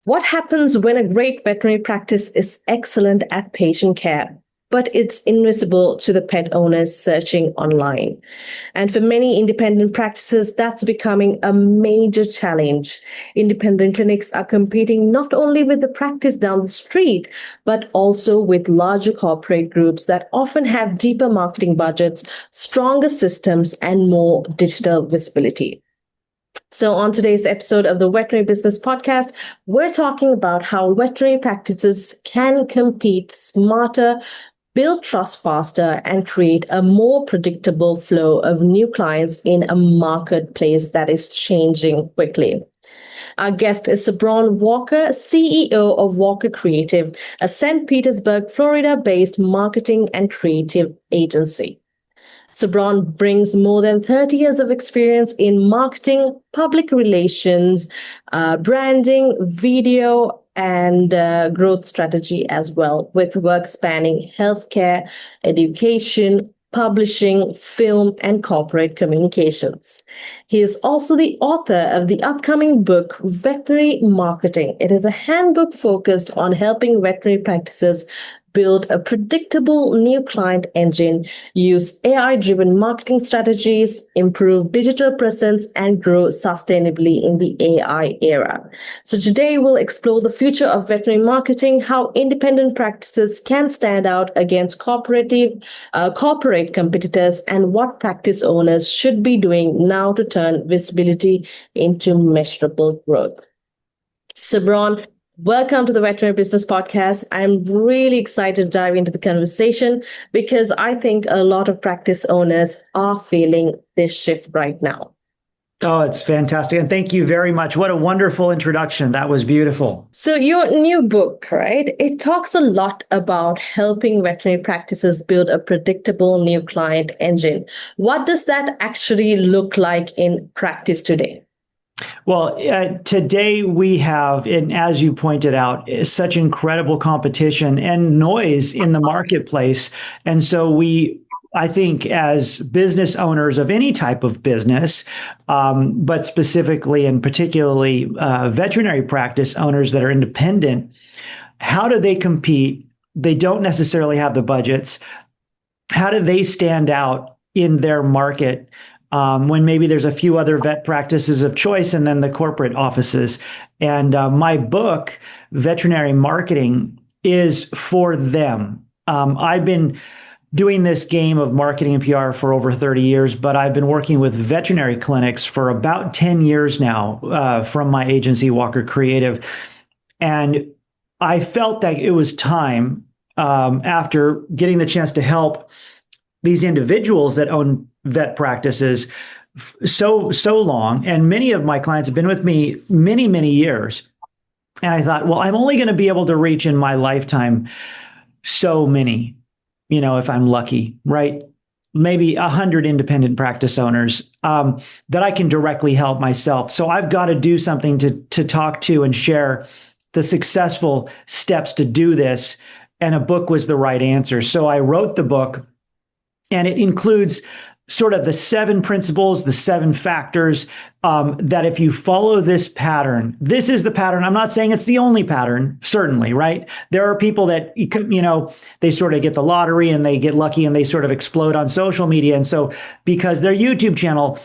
What happens when a great veterinary practice is excellent at patient care, but it's invisible to the pet owners searching online? And for many independent practices, that's becoming a major challenge. Independent clinics are competing not only with the practice down the street, but also with larger corporate groups that often have deeper marketing budgets, stronger systems, and more digital visibility. So, on today's episode of the Veterinary Business Podcast, we're talking about how veterinary practices can compete smarter, build trust faster, and create a more predictable flow of new clients in a marketplace that is changing quickly. Our guest is Cebron Walker, CEO of Walker Kreative, a St. Petersburg, Florida-based marketing and creative agency. Cebron brings more than 30 years of experience in marketing, public relations, branding, video, and growth strategy as well, with work spanning healthcare, education, publishing, film, and corporate communications. He is also the author of the upcoming book, Veterinary Marketing. It is a handbook focused on helping veterinary practices build a predictable new client engine, use AI-driven marketing strategies, improve digital presence, and grow sustainably in the AI era. So today we'll explore the future of veterinary marketing, how independent practices can stand out against corporate competitors, and what practice owners should be doing now to turn visibility into measurable growth. Cebron, welcome to the Veterinary Business Podcast. I'm really excited to dive into the conversation because I think a lot of practice owners are feeling this shift right now. Oh, it's fantastic. And thank you very much. What a wonderful introduction. That was beautiful. So your new book, right? It talks a lot about helping veterinary practices build a predictable new client engine. What does that actually look like in practice today? Well, today we have, and as you pointed out, such incredible competition and noise in the marketplace. And so I think as business owners of any type of business, but specifically and particularly veterinary practice owners that are independent, how do they compete? They don't necessarily have the budgets. How do they stand out in their market? When maybe there's a few other vet practices of choice and then the corporate offices. And my book, Veterinary Marketing, is for them. I've been doing this game of marketing and PR for over 30 years, but I've been working with veterinary clinics for about 10 years now from my agency, Walker Kreative. And I felt that it was time after getting the chance to help these individuals that own vet practices so long, and many of my clients have been with me many years, and I thought, well, I'm only going to be able to reach in my lifetime so many, if I'm lucky, right? Maybe 100 independent practice owners that I can directly help myself. So I've got to do something to talk to and share the successful steps to do this, and a book was the right answer. So I wrote the book, and it includes sort of the 7 principles, the 7 factors that if you follow this pattern, this is the pattern. I'm not saying it's the only pattern, certainly, right? There are people that, they sort of get the lottery and they get lucky and they sort of explode on social media. And so because their YouTube channel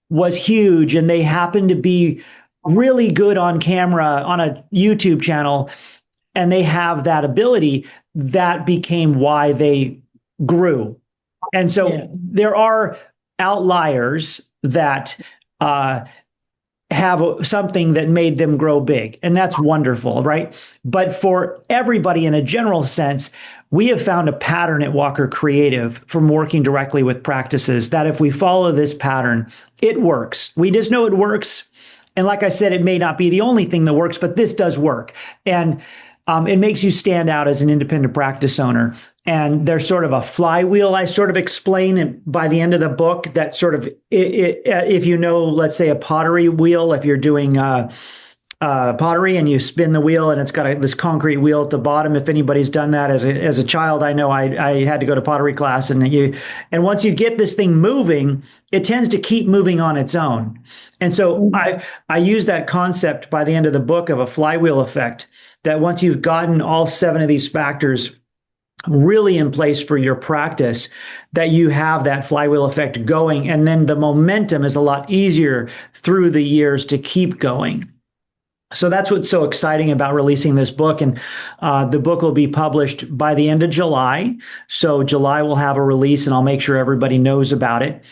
was huge and they happen to be really good on camera on a YouTube channel and they have that ability, that became why they grew. And so there are outliers that have something that made them grow big, and that's wonderful, right? But for everybody in a general sense, we have found a pattern at Walker Kreative from working directly with practices that if we follow this pattern, it works. We just know it works. And like I said, it may not be the only thing that works, but this does work. And it makes you stand out as an independent practice owner. And there's sort of a flywheel. I sort of explain it by the end of the book that sort of, if let's say a pottery wheel, if you're doing pottery, and you spin the wheel, and it's got this concrete wheel at the bottom. If anybody's done that as a child, I know I had to go to pottery class, and once you get this thing moving, it tends to keep moving on its own. And so I use that concept by the end of the book of a flywheel effect, that once you've gotten all 7 of these factors really in place for your practice, that you have that flywheel effect going, and then the momentum is a lot easier through the years to keep going. So that's what's so exciting about releasing this book. And the book will be published by the end of July. So July we'll have a release, and I'll make sure everybody knows about it.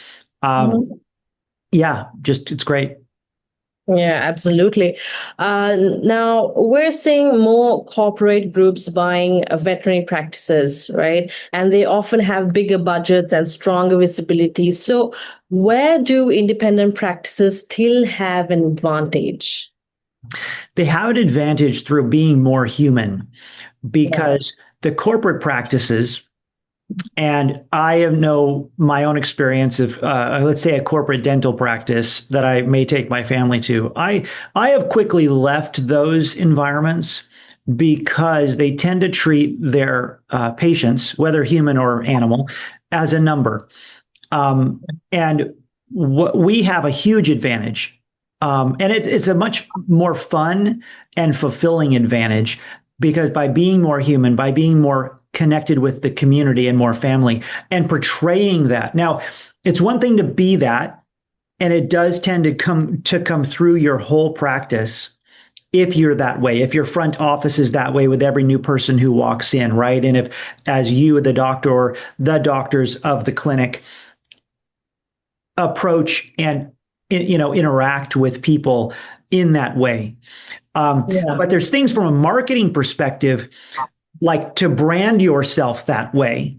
Yeah, it's great. Yeah, absolutely. Now we're seeing more corporate groups buying veterinary practices, right? And they often have bigger budgets and stronger visibility. So where do independent practices still have an advantage? They have an advantage through being more human, because the corporate practices, and I know my own experience of, let's say, a corporate dental practice that I may take my family to. I have quickly left those environments because they tend to treat their patients, whether human or animal, as a number. And we have a huge advantage. And it's a much more fun and fulfilling advantage, because by being more human, by being more connected with the community and more family, and portraying that. Now, it's one thing to be that, and it does tend to come through your whole practice if you're that way, if your front office is that way with every new person who walks in, right? And if, as you, the doctor, or the doctors of the clinic, approach and interact with people in that way. But there's things from a marketing perspective, like to brand yourself that way.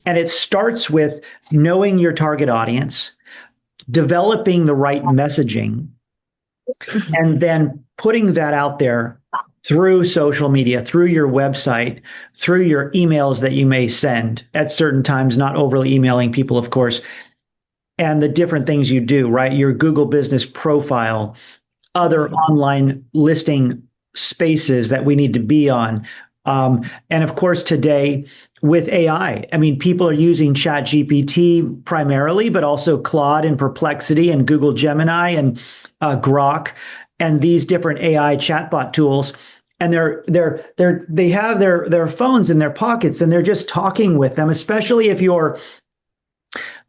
And it starts with knowing your target audience, developing the right messaging, and then putting that out there through social media, through your website, through your emails that you may send at certain times, not overly emailing people, of course, and the different things you do, right? Your Google business profile, other online listing spaces that we need to be on. And of course, today with AI, I mean, people are using ChatGPT primarily, but also Claude and Perplexity and Google Gemini and Grok and these different AI chatbot tools. And they have their phones in their pockets, and they're just talking with them, especially if you're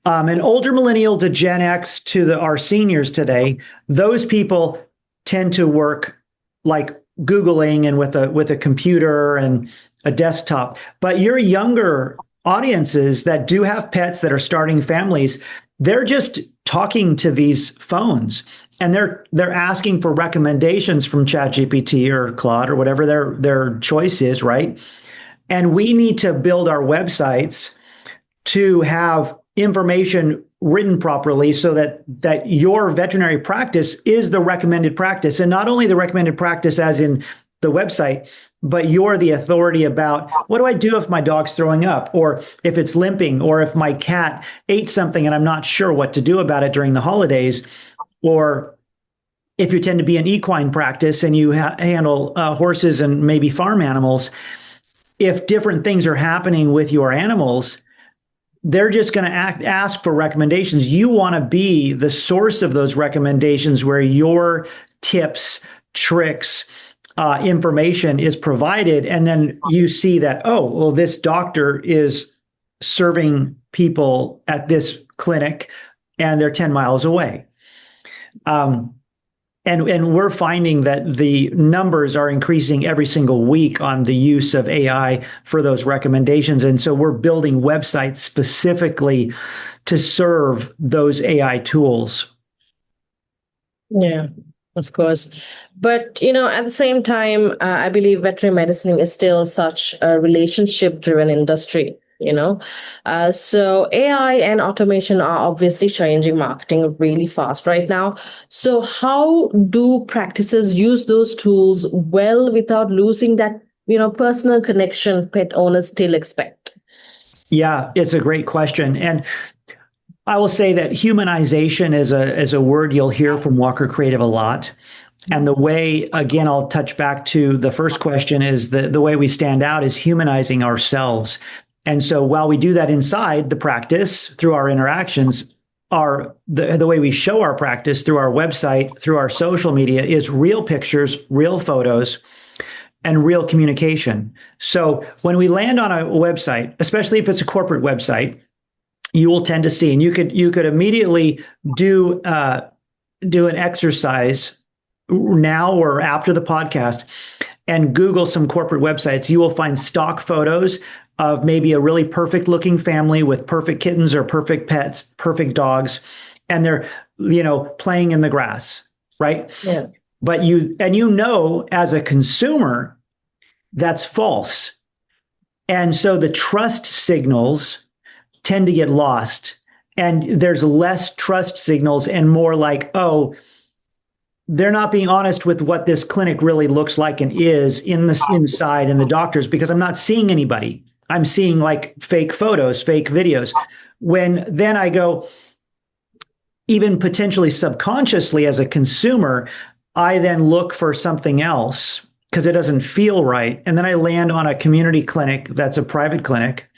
an older millennial to Gen X to our seniors today. Those people tend to work like Googling and with a computer and a desktop. But your younger audiences that do have pets, that are starting families, they're just talking to these phones, and they're asking for recommendations from ChatGPT or Claude or whatever their choice is, right? And we need to build our websites to have information written properly, so that your veterinary practice is the recommended practice, and not only the recommended practice as in the website, but you're the authority about, what do I do if my dog's throwing up, or if it's limping, or if my cat ate something and I'm not sure what to do about it during the holidays, or if you tend to be an equine practice and you handle horses and maybe farm animals. If different things are happening with your animals, they're just going to ask for recommendations. You want to be the source of those recommendations, where your tips, tricks, information is provided. And then you see that, oh, well, this doctor is serving people at this clinic and they're 10 miles away. And we're finding that the numbers are increasing every single week on the use of AI for those recommendations. And so we're building websites specifically to serve those AI tools. Yeah, of course. But, at the same time, I believe veterinary medicine is still such a relationship-driven industry. So AI and automation are obviously changing marketing really fast right now. So how do practices use those tools well without losing that, personal connection pet owners still expect? Yeah, it's a great question. And I will say that humanization is a word you'll hear from Walker Kreative a lot. And the way, again, I'll touch back to the first question, is the way we stand out is humanizing ourselves. And so while we do that inside the practice through our interactions, the way we show our practice through our website, through our social media, is real pictures, real photos, and real communication. So when we land on a website, especially if it's a corporate website, you will tend to see, and you could immediately do an exercise now or after the podcast and Google some corporate websites. You will find stock photos of maybe a really perfect looking family with perfect kittens or perfect pets, perfect dogs, and they're, playing in the grass, right? Yeah. But as a consumer, that's false. And so the trust signals tend to get lost, and there's less trust signals and more like, oh, they're not being honest with what this clinic really looks like and is inside in the doctors, because I'm not seeing anybody. I'm seeing like fake photos, fake videos. When then I go, even potentially subconsciously as a consumer, I then look for something else because it doesn't feel right. And then I land on a community clinic that's a private clinic,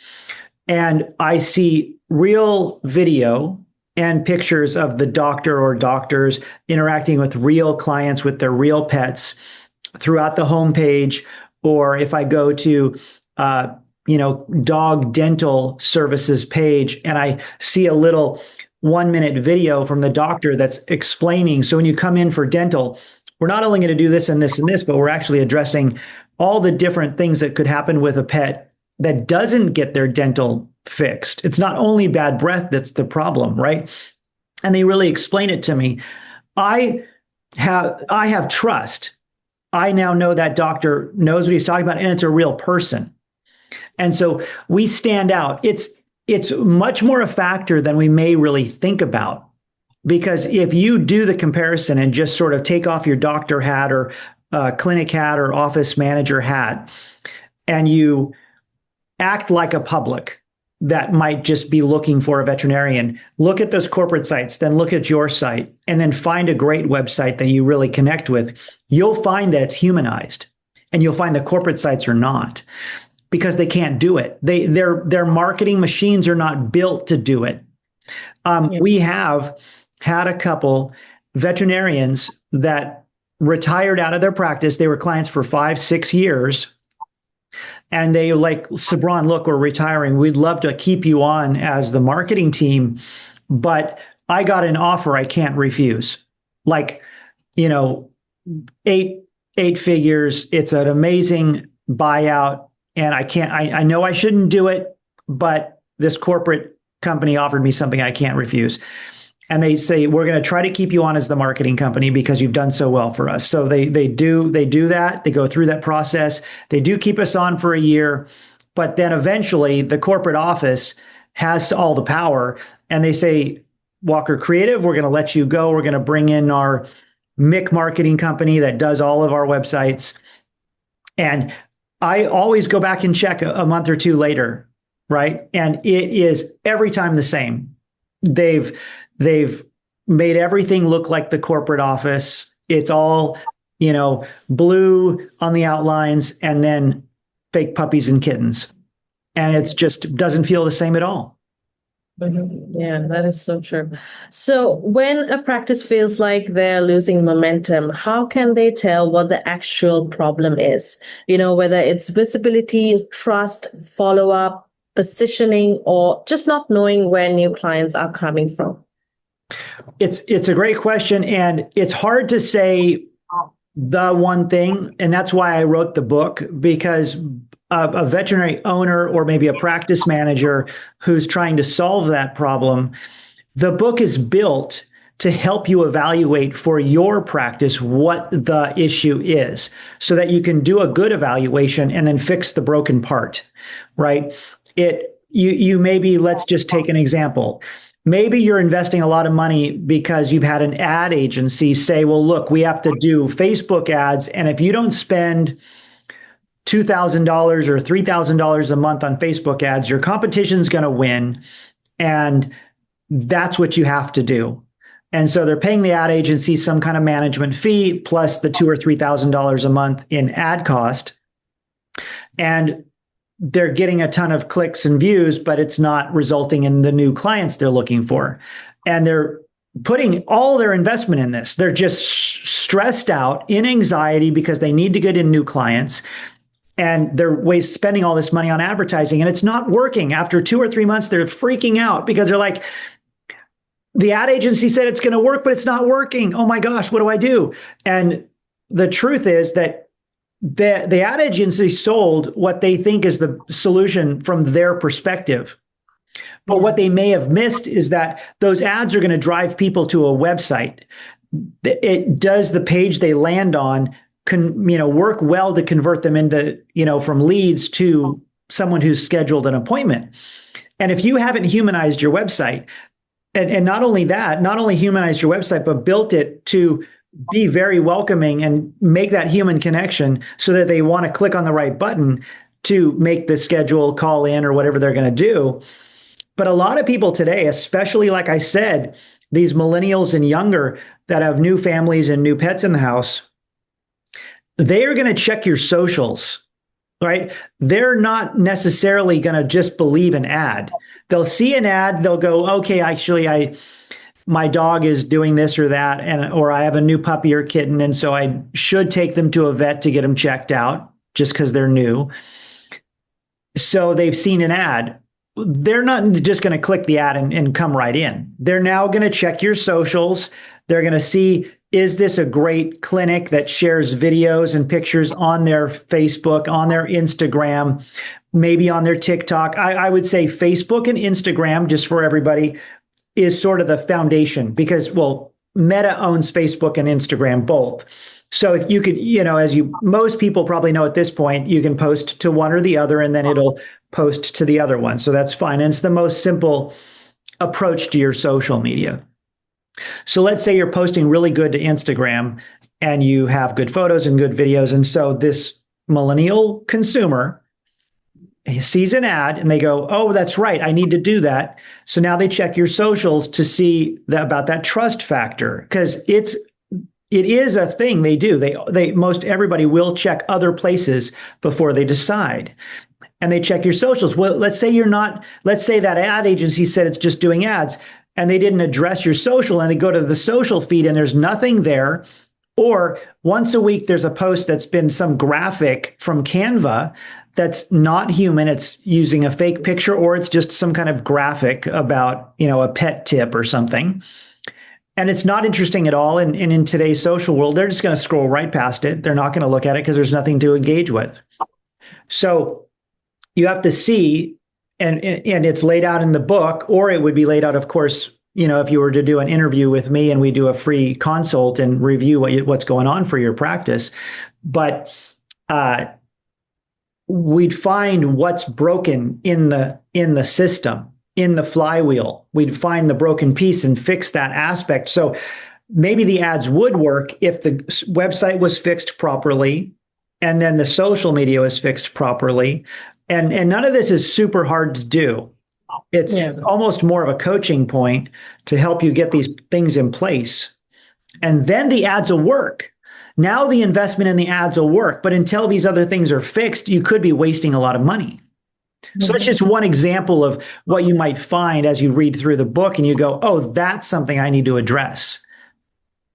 and I see real video and pictures of the doctor or doctors interacting with real clients with their real pets throughout the homepage. Or if I go to, dog dental services page, and I see a little 1-minute video from the doctor that's explaining. So when you come in for dental, we're not only going to do this and this and this, but we're actually addressing all the different things that could happen with a pet that doesn't get their dental fixed. It's not only bad breath that's the problem, right? And they really explain it to me. I have trust. I now know that doctor knows what he's talking about, and it's a real person. And so we stand out. It's much more a factor than we may really think about. Because if you do the comparison and just sort of take off your doctor hat or clinic hat or office manager hat, and you act like a public that might just be looking for a veterinarian, look at those corporate sites, then look at your site, and then find a great website that you really connect with, you'll find that it's humanized. And you'll find the corporate sites are not, because they can't do it. Their marketing machines are not built to do it. We have had a couple veterinarians that retired out of their practice. They were clients for 5-6 years. And they like, Cebron, look, we're retiring. We'd love to keep you on as the marketing team, but I got an offer I can't refuse. Like, 8 figures. It's an amazing buyout. And I know I shouldn't do it, but this corporate company offered me something I can't refuse. And they say, we're going to try to keep you on as the marketing company because you've done so well for us. So they do that. They go through that process. They do keep us on for a year, but then eventually the corporate office has all the power, and they say, Walker Kreative, we're going to let you go. We're going to bring in our MIC marketing company that does all of our websites. And I always go back and check a month or two later, right? And it is every time the same. They've made everything look like the corporate office. It's all, blue on the outlines and then fake puppies and kittens. And it's just doesn't feel the same at all. Mm-hmm. Yeah, that is so true. So when a practice feels like they're losing momentum, how can they tell what the actual problem is? Whether it's visibility, trust, follow-up, positioning, or just not knowing where new clients are coming from. It's a great question, and it's hard to say the one thing, and that's why I wrote the book, because a veterinary owner or maybe a practice manager who's trying to solve that problem, the book is built to help you evaluate for your practice what the issue is, so that you can do a good evaluation and then fix the broken part, right? You maybe, let's just take an example. Maybe you're investing a lot of money because you've had an ad agency say, well, look, we have to do Facebook ads. And if you don't spend $2,000 or $3,000 a month on Facebook ads, your competition's going to win. And that's what you have to do. And so they're paying the ad agency some kind of management fee plus the $2,000 or $3,000 a month in ad cost. And they're getting a ton of clicks and views, but it's not resulting in the new clients they're looking for. And they're putting all their investment in this. They're just stressed out in anxiety because they need to get in new clients. And they're spending all this money on advertising and it's not working. After 2 or 3 months, they're freaking out because they're like, the ad agency said it's going to work, but it's not working. Oh my gosh, what do I do? And the truth is that the ad agency sold what they think is the solution from their perspective. But what they may have missed is that those ads are going to drive people to a website. It does the page they land on work well to convert them into, from leads to someone who's scheduled an appointment. And if you haven't humanized your website, and not only that, not only humanized your website, but built it to be very welcoming and make that human connection so that they want to click on the right button to make the schedule, call in, or whatever they're going to do. But a lot of people today, especially like I said, these millennials and younger that have new families and new pets in the house, they are going to check your socials, right? They're not necessarily going to just believe an ad. They'll see an ad, they'll go, okay, actually, my dog is doing this or that, or I have a new puppy or kitten, and so I should take them to a vet to get them checked out just because they're new. So they've seen an ad. They're not just going to click the ad and come right in. They're now going to check your socials. They're going to see, is this a great clinic that shares videos and pictures on their Facebook, on their Instagram, maybe on their TikTok? I would say Facebook and Instagram, just for everybody, is sort of the foundation because, Meta owns Facebook and Instagram both. So if you could, most people probably know at this point, you can post to one or the other, and then it'll post to the other one. So that's fine. And it's the most simple approach to your social media. So let's say you're posting really good to Instagram and you have good photos and good videos. And so this millennial consumer sees an ad and they go, oh, that's right, I need to do that. So now they check your socials to see about that trust factor, because it is a thing they do. Most everybody will check other places before they decide. And they check your socials. Well, let's say that ad agency said it's just doing ads and they didn't address your social, and they go to the social feed and there's nothing there. Or once a week, there's a post that's been some graphic from Canva that's not human. It's using a fake picture, or it's just some kind of graphic about, a pet tip or something. And it's not interesting at all. And in today's social world, they're just going to scroll right past it. They're not going to look at it because there's nothing to engage with. So you have to see, and it's laid out in the book, or it would be laid out, of course, if you were to do an interview with me and we do a free consult and review what's going on for your practice. But we'd find what's broken in the system, in the flywheel. We'd find the broken piece and fix that aspect. So maybe the ads would work if the website was fixed properly, and then the social media was fixed properly. And none of this is super hard to do. It's almost more of a coaching point to help you get these things in place. And then the ads will work. Now the investment in the ads will work. But until these other things are fixed, you could be wasting a lot of money. Mm-hmm. So that's just one example of what you might find as you read through the book and you go, oh, that's something I need to address.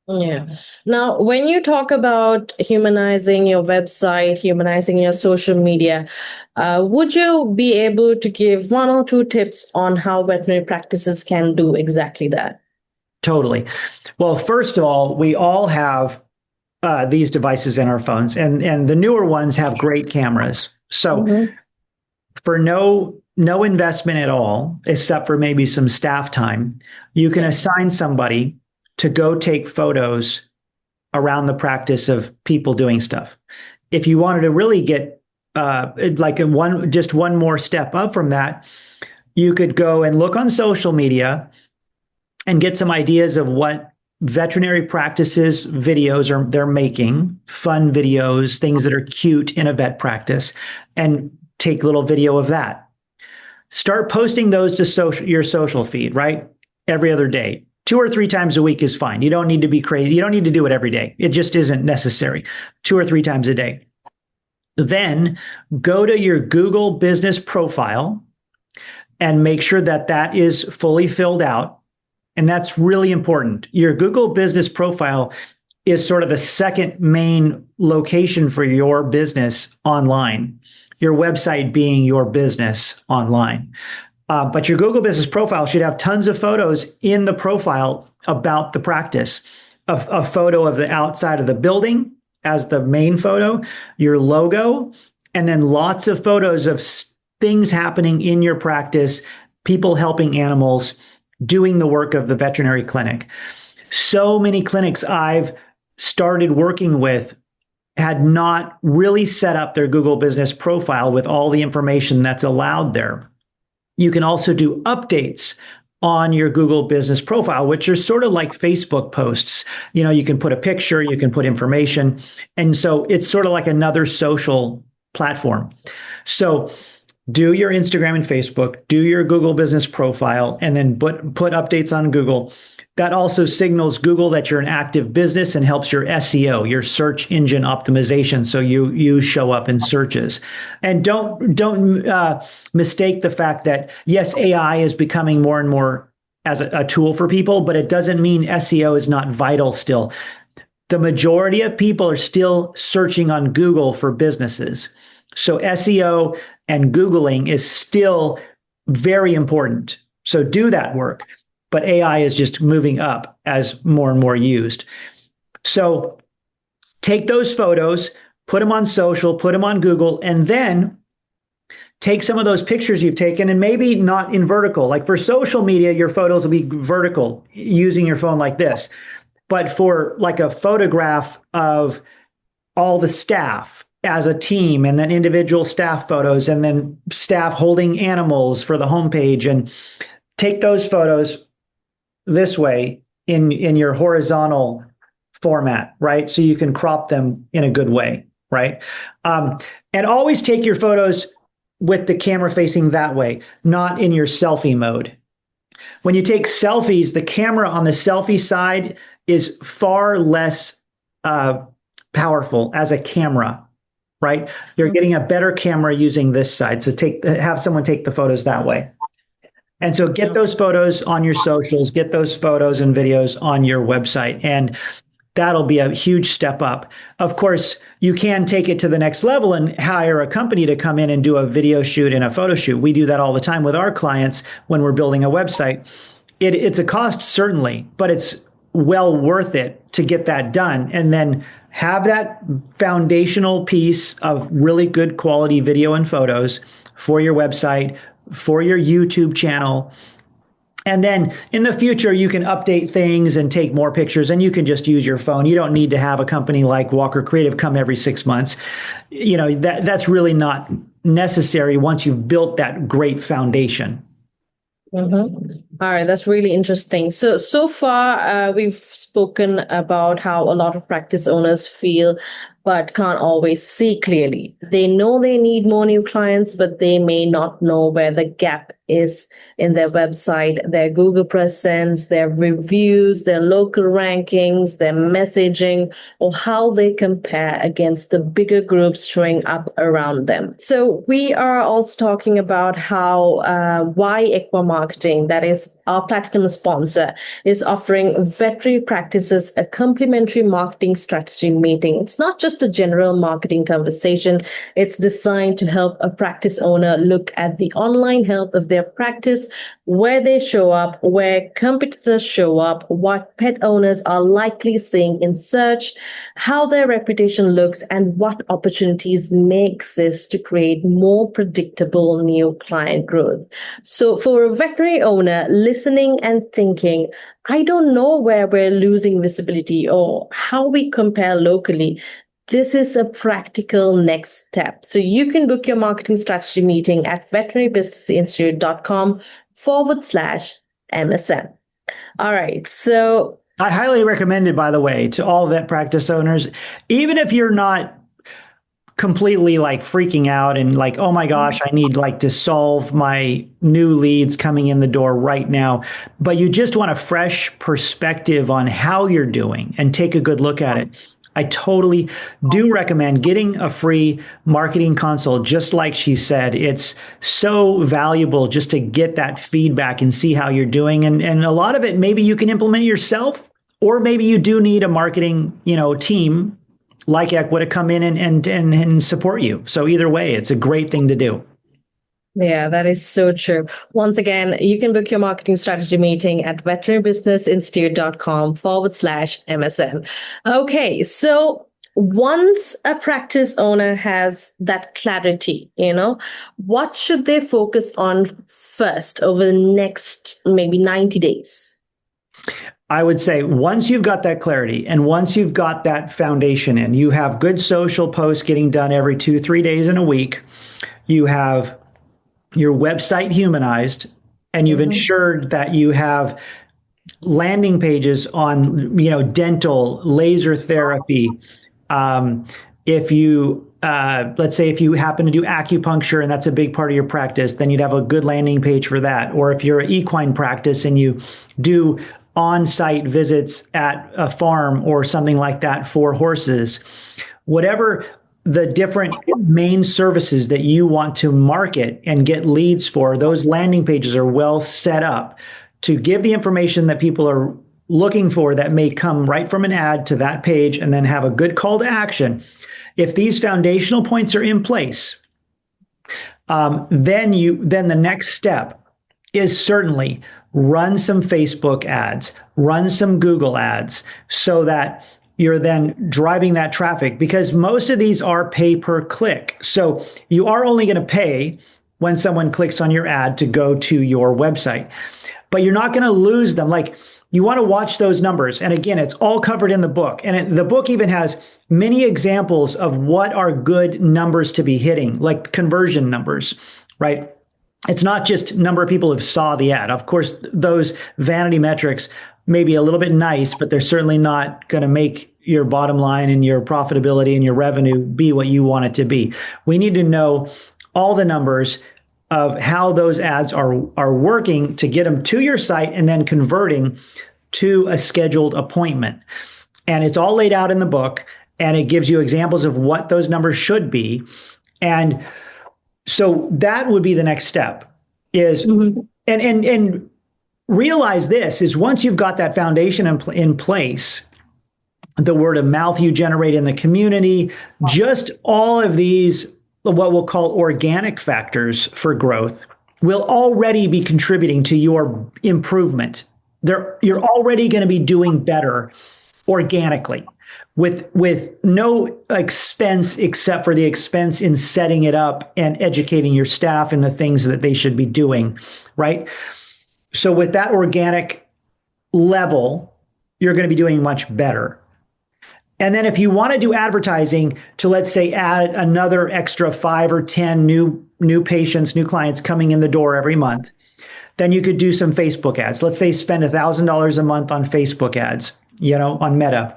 Yeah. Now, when you talk about humanizing your website, humanizing your social media, would you be able to give 1 or 2 tips on how veterinary practices can do exactly that? Totally. Well, first of all, we all have these devices in our phones, and the newer ones have great cameras. So for no investment at all, except for maybe some staff time, you can assign somebody to go take photos around the practice of people doing stuff. If you wanted to really get one more step up from that, you could go and look on social media and get some ideas of what veterinary practices videos they're making, fun videos, things that are cute in a vet practice, and take a little video of that. Start posting those to your social feed, right? Every other day. 2 or 3 times a week is fine. You don't need to be crazy. You don't need to do it every day. It just isn't necessary. 2 or 3 times a day. Then go to your Google business profile and make sure that that is fully filled out. And that's really important. Your Google business profile is sort of the second main location for your business online, your website being your business online. But your Google business profile should have tons of photos in the profile about the practice. A photo of the outside of the building as the main photo, your logo, and then lots of photos of things happening in your practice, people helping animals, doing the work of the veterinary clinic. So many clinics I've started working with had not really set up their Google business profile with all the information that's allowed there. You can also do updates on your Google business profile, which are sort of like Facebook posts. You can put a picture, you can put information. And so it's sort of like another social platform. So do your Instagram and Facebook, do your Google business profile, and then put updates on Google. That also signals Google that you're an active business and helps your SEO, your search engine optimization, so you show up in searches. And don't mistake the fact that, yes, AI is becoming more and more as a tool for people, but it doesn't mean SEO is not vital still. The majority of people are still searching on Google for businesses. So SEO and Googling is still very important. So do that work. But AI is just moving up as more and more used. So take those photos, put them on social, put them on Google, and then take some of those pictures you've taken and maybe not in vertical. Like for social media, your photos will be vertical using your phone like this. But for like a photograph of all the staff as a team, and then individual staff photos, and then staff holding animals for the homepage, and take those photos this way in your horizontal format, right? So you can crop them in a good way, right? And always take your photos with the camera facing that way, not in your selfie mode. When you take selfies, the camera on the selfie side is far less powerful as a camera, right? You're getting a better camera using this side. So have someone take the photos that way. And so get those photos on your socials, get those photos and videos on your website, and that'll be a huge step up. Of course, you can take it to the next level and hire a company to come in and do a video shoot and a photo shoot. We do that all the time with our clients when we're building a website. It's a cost, certainly, but it's well worth it to get that done. And then have that foundational piece of really good quality video and photos for your website, for your YouTube channel. And then in the future, you can update things and take more pictures, and you can just use your phone. You don't need to have a company like Walker Kreative come every 6 months. That's really not necessary once you've built that great foundation. Mm-hmm. All right, that's really interesting. So far, we've spoken about how a lot of practice owners feel but can't always see clearly. They know they need more new clients, but they may not know where the gap is in their website, their Google presence, their reviews, their local rankings, their messaging, or how they compare against the bigger groups showing up around them. So we are also talking about how why Equa Marketing, that is our platinum sponsor, is offering veterinary practices a complimentary marketing strategy meeting. It's not just a general marketing conversation. It's designed to help a practice owner look at the online health of their practice, where they show up, where competitors show up, what pet owners are likely seeing in search, how their reputation looks, and what opportunities may exist to create more predictable new client growth. So for a veterinary owner listening and thinking, I don't know where we're losing visibility or how we compare locally, this is a practical next step. So you can book your marketing strategy meeting at veterinarybusinessinstitute.com/MSN. All right. So I highly recommend it, by the way, to all vet practice owners, even if you're not completely like freaking out and like, oh my gosh, I need like to solve my new leads coming in the door right now. But you just want a fresh perspective on how you're doing and take a good look at it. I totally do recommend getting a free marketing consult. Just like she said, it's so valuable just to get that feedback and see how you're doing. And a lot of it, maybe you can implement yourself, or maybe you do need a marketing, team like Equa to come in and support you. So either way, it's a great thing to do. Yeah, that is so true. Once again, you can book your marketing strategy meeting at veterinarybusinessinstitute.com/MSN. Okay, so once a practice owner has that clarity, what should they focus on first over the next maybe 90 days? I would say once you've got that clarity and once you've got that foundation in, you have good social posts getting done every 2-3 days in a week, you have your website humanized, and you've ensured that you have landing pages on, dental, laser therapy. If you, let's say if you happen to do acupuncture and that's a big part of your practice, then you'd have a good landing page for that. Or if you're an equine practice and you do on-site visits at a farm or something like that for horses, whatever the different main services that you want to market and get leads for, those landing pages are well set up to give the information that people are looking for that may come right from an ad to that page, and then have a good call to action. If these foundational points are in place, then the next step is certainly run some Facebook ads, run some Google ads, so that you're then driving that traffic, because most of these are pay per click. So you are only going to pay when someone clicks on your ad to go to your website, but you're not going to lose them. Like, you want to watch those numbers. And again, it's all covered in the book. And the book even has many examples of what are good numbers to be hitting, like conversion numbers, right? It's not just number of people who saw the ad. Of course, those vanity metrics may be a little bit nice, but they're certainly not going to make your bottom line and your profitability and your revenue be what you want it to be. We need to know all the numbers of how those ads are working to get them to your site and then converting to a scheduled appointment. And it's all laid out in the book, and it gives you examples of what those numbers should be. And so that would be the next step is, and realize this is, once you've got that foundation in place, the word of mouth you generate in the community, just all of these, what we'll call organic factors for growth, will already be contributing to your improvement. You're already going to be doing better organically with no expense except for the expense in setting it up and educating your staff in the things that they should be doing, right? So with that organic level, you're going to be doing much better. And then if you want to do advertising to, let's say, add another extra 5 or 10 new patients, new clients coming in the door every month, then you could do some Facebook ads. Let's say spend $1,000 a month on Facebook ads, on Meta.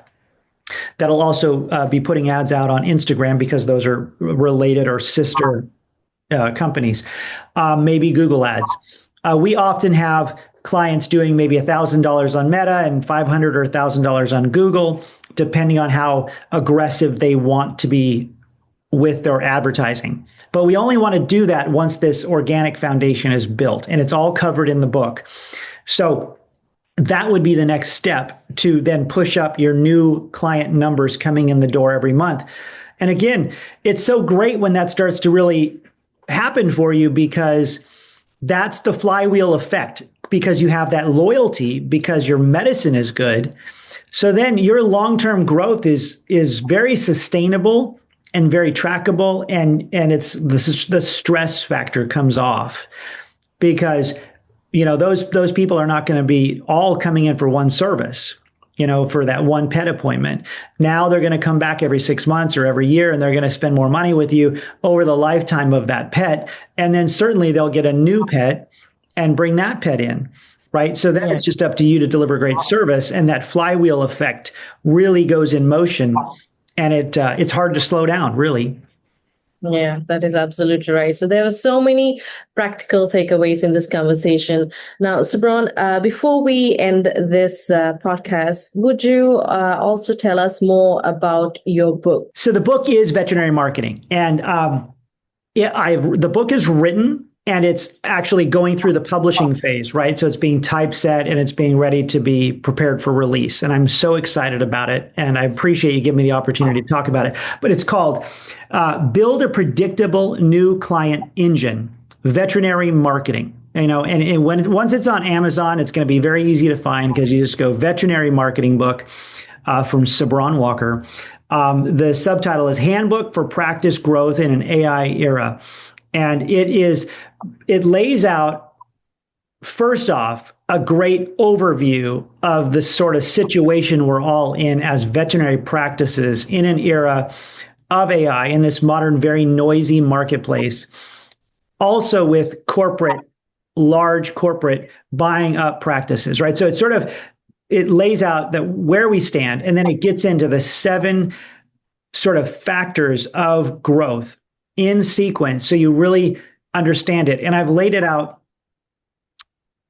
That'll also be putting ads out on Instagram, because those are related or sister companies. Maybe Google ads. We often have clients doing maybe $1,000 on Meta and $500 or $1,000 on Google, depending on how aggressive they want to be with their advertising. But we only want to do that once this organic foundation is built, and it's all covered in the book. So that would be the next step to then push up your new client numbers coming in the door every month. And again, it's so great when that starts to really happen for you, because that's the flywheel effect, because you have that loyalty, because your medicine is good. So then your long-term growth is very sustainable and very trackable, and it's the stress factor comes off, because those people are not going to be all coming in for one service, for that one pet appointment. Now they're going to come back every 6 months or every year, and they're going to spend more money with you over the lifetime of that pet. And then certainly they'll get a new pet and bring that pet in, right? So then it's just up to you to deliver great service, and that flywheel effect really goes in motion, and it's hard to slow down, really. Yeah, that is absolutely right. So there were so many practical takeaways in this conversation. Now, Cebron, before we end this podcast, would you also tell us more about your book? So the book is Veterinary Marketing, and the book is written and it's actually going through the publishing phase, right? So it's being typeset and it's being ready to be prepared for release. And I'm so excited about it. And I appreciate you giving me the opportunity to talk about it. But it's called Build a Predictable New Client Engine, Veterinary Marketing. And once it's on Amazon, it's going to be very easy to find because you just go Veterinary Marketing Book from Cebron Walker. The subtitle is Handbook for Practice Growth in an AI Era. And it lays out, first off, a great overview of the sort of situation we're all in as veterinary practices in an era of AI in this modern, very noisy marketplace. Also with large corporate buying up practices, right? So it lays out that where we stand, and then it gets into the 7 sort of factors of growth in sequence, so you really understand it. And I've laid it out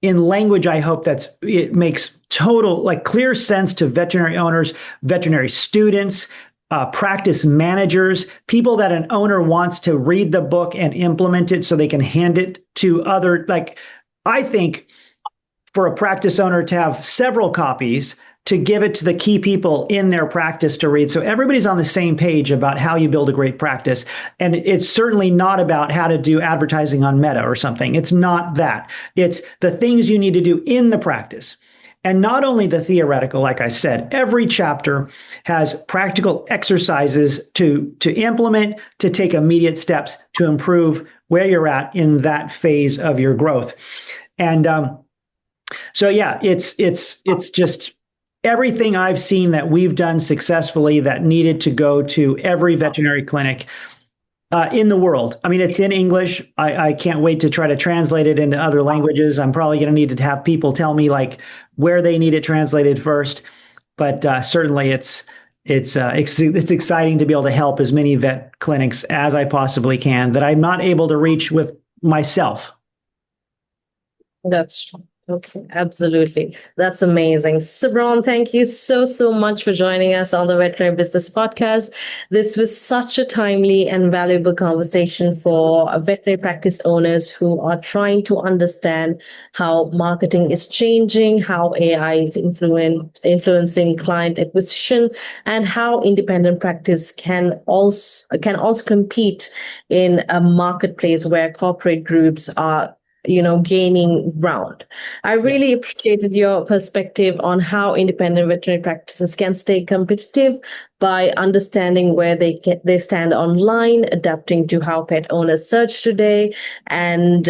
in language I hope it makes clear sense to veterinary owners, veterinary students, practice managers, people that an owner wants to read the book and implement it so they can hand it to other. I think for a practice owner to have several copies to give it to the key people in their practice to read. So everybody's on the same page about how you build a great practice. And it's certainly not about how to do advertising on Meta or something. It's not that. It's the things you need to do in the practice. And not only the theoretical, like I said, every chapter has practical exercises to implement, to take immediate steps to improve where you're at in that phase of your growth. And so, yeah, it's just everything I've seen that we've done successfully that needed to go to every veterinary clinic in the world. I mean, it's in English. I can't wait to try to translate it into other languages. I'm probably going to need to have people tell me where they need it translated first. But certainly it's exciting to be able to help as many vet clinics as I possibly can that I'm not able to reach with myself. That's true. Okay, absolutely. That's amazing. Cebron, thank you so much for joining us on the Veterinary Business Podcast. This was such a timely and valuable conversation for veterinary practice owners who are trying to understand how marketing is changing, how AI is influencing client acquisition, and how independent practice can also compete in a marketplace where corporate groups are gaining ground. I really appreciated your perspective on how independent veterinary practices can stay competitive by understanding where they stand online, adapting to how pet owners search today, and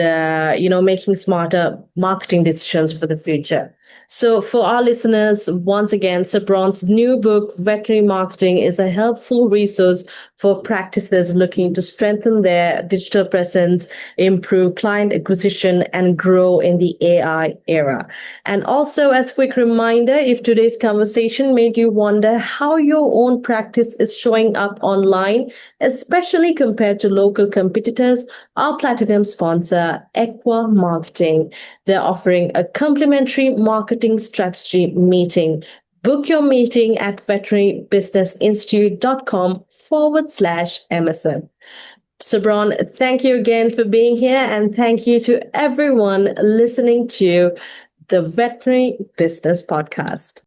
making smarter marketing decisions for the future. So for our listeners, once again, Cebron's new book, Veterinary Marketing, is a helpful resource for practices looking to strengthen their digital presence, improve client acquisition, and grow in the AI era. And also, as a quick reminder, if today's conversation made you wonder how your own practice is showing up online, especially compared to local competitors, our platinum sponsor, Equa Marketing, they're offering a complimentary marketing strategy meeting. Book your meeting at veterinarybusinessinstitute.com/MSM. Cebron, thank you again for being here, and thank you to everyone listening to the Veterinary Business Podcast.